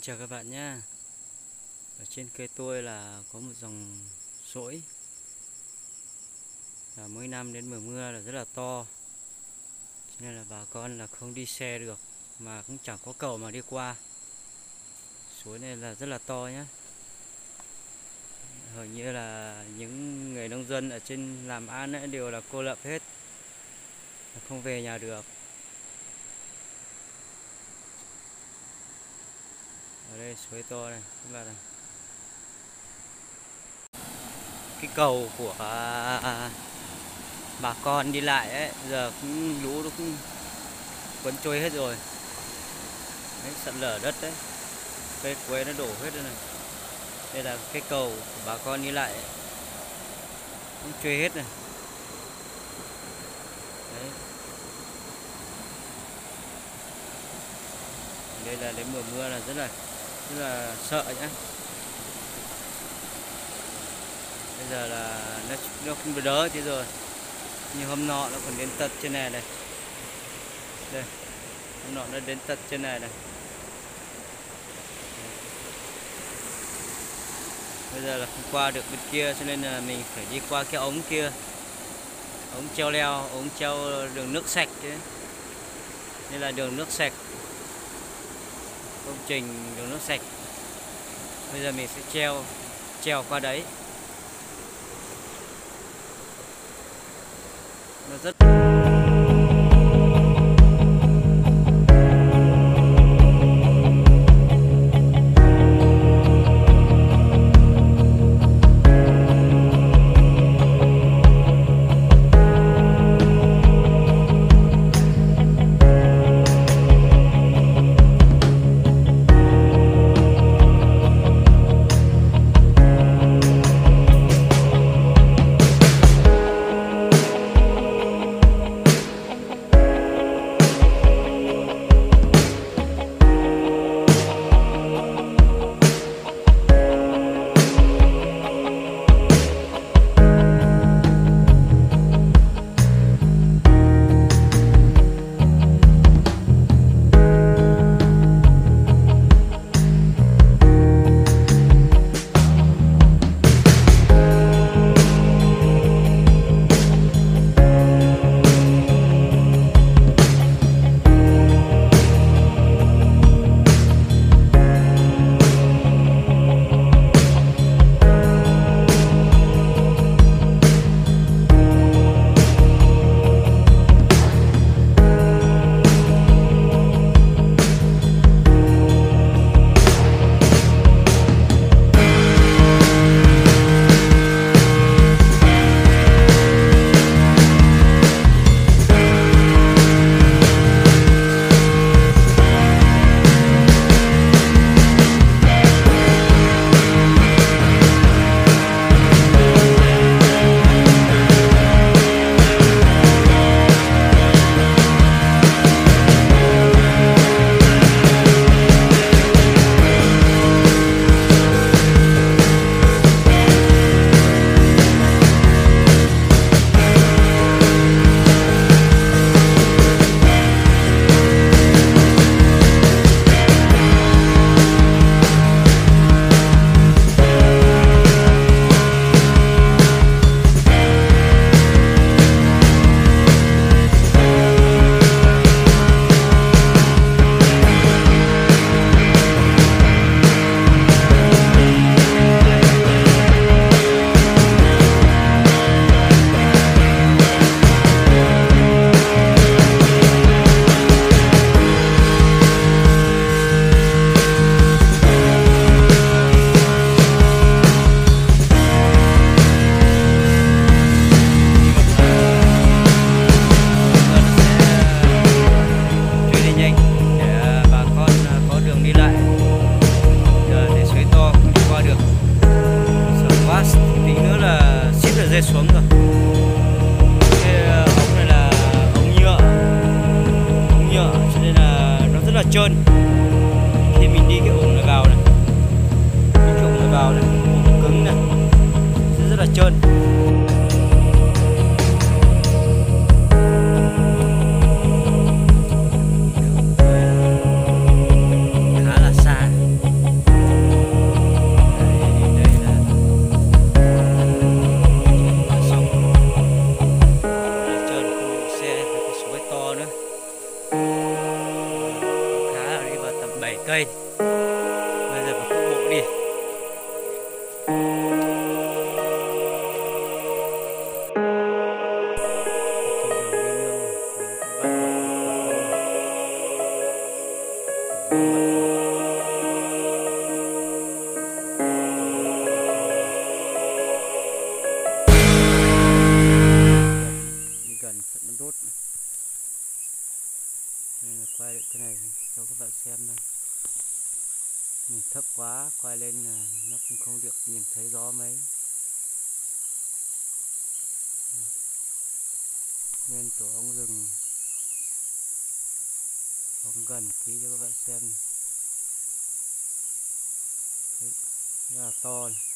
Chào các bạn nhé. Ở trên cây tôi là có một dòng sỗi, và mỗi năm đến mùa mưa là rất là to, cho nên là bà con là không đi xe được, mà cũng chẳng có cầu mà đi qua. Suối này là rất là to nhé. Hầu như là những người nông dân ở trên làm ăn ấy đều là cô lập hết, không về nhà được. Ở đây suối to này, các bạn này. Cái cầu của bà con đi lại ấy, giờ cũng lũ nó cũng cuốn trôi hết rồi. Đấy, sạt lở đất đấy, cây quế nó đổ hết rồi này. Đây là cái cầu của bà con đi lại ấy, cũng trôi hết này. Đấy. Đây là đến mùa mưa là rất là sợ nhá. Bây giờ là nó không đỡ thế rồi, nhưng hôm nọ nó còn đến tận trên này này. Đây, hôm nọ nó đến tận trên này này. Bây giờ là không qua được bên kia, cho nên là mình phải đi qua cái ống kia, ống treo leo, ống treo đường nước sạch đấy. Đây là đường nước sạch, công trình đường nước sạch. Bây giờ mình sẽ treo qua đấy. Nó rất rơi xuống rồi. Cái ống này là ống nhựa, cho nên là nó rất là trơn. Khi mình đi cái ống này vào này, cái ống này vào này, ống cứng này, rất là trơn. Khá là xa. Nhìn thấp quá, quay lên là nó cũng không được nhìn thấy rõ mấy. Nguyên tổ ong rừng, phóng gần tí cho các bạn xem. Đấy, rất là to này.